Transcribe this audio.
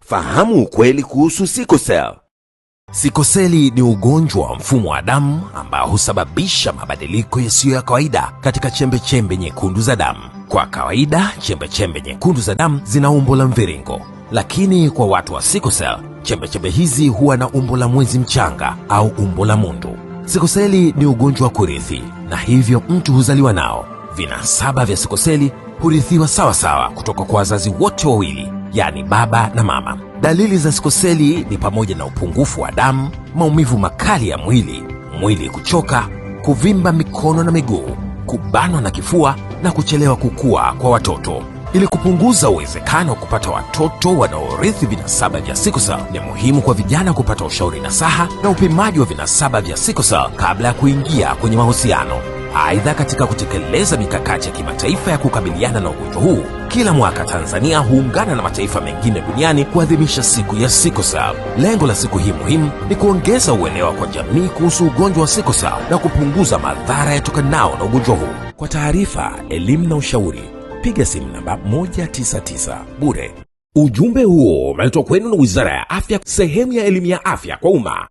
Fahamu ukweli kuhusu sickle cell. Sikoseli ni ugonjwa wa mfumo wa damu ambao husababisha mabadiliko yasiyo ya kawaida katika chembe-chembe nyekundu za damu. Kwa kawaida, chembe-chembe nyekundu za damu zina umbo la mviringo, lakini kwa watu wa sickle cell, chembe-chembe hizi huwa na umbo la mwezi mchanga au umbo la mundu. Sikoseli ni ugonjwa wa kurithi, na hivyo mtu huzaliwa nao. Vinasaba vya sikoseli hurithiwa sawa kutoka kwa wazazi wote wawili, yani baba na mama. Dalili za sikoseli ni pamoja na upungufu wa damu, maumivu makali ya mwili kuchoka, kuvimba mikono na miguu, kubanwa na kifua na kuchelewa kukua kwa watoto. Ili kupunguza uwezekano wa kupata watoto wanaorithi vinasaba vya sickle cell, ni muhimu kwa vijana kupata ushauri nasaha na upimaji wa vinasaba vya sickle cell kabla ya kuingia kwenye mahusiano. Aidha, katika kutekeleza mikakati ya kimataifa ya kukabiliana na ugonjwa huu, kila mwaka Tanzania huungana na mataifa mengine duniani kuadhimisha siku ya sickle cell. Lengo la siku hii muhimu ni kuongeza uelewa kwa jamii kuhusu ugonjwa wa sickle cell na kupunguza madhara yatokanao na ugonjwa huu. Kwa taarifa, elimu na ushauri, piga simu namba 199 bure. Ujumbe huo umeletwa kwenu na Wizara ya Afya, sehemu ya elimu ya afya kwa umma.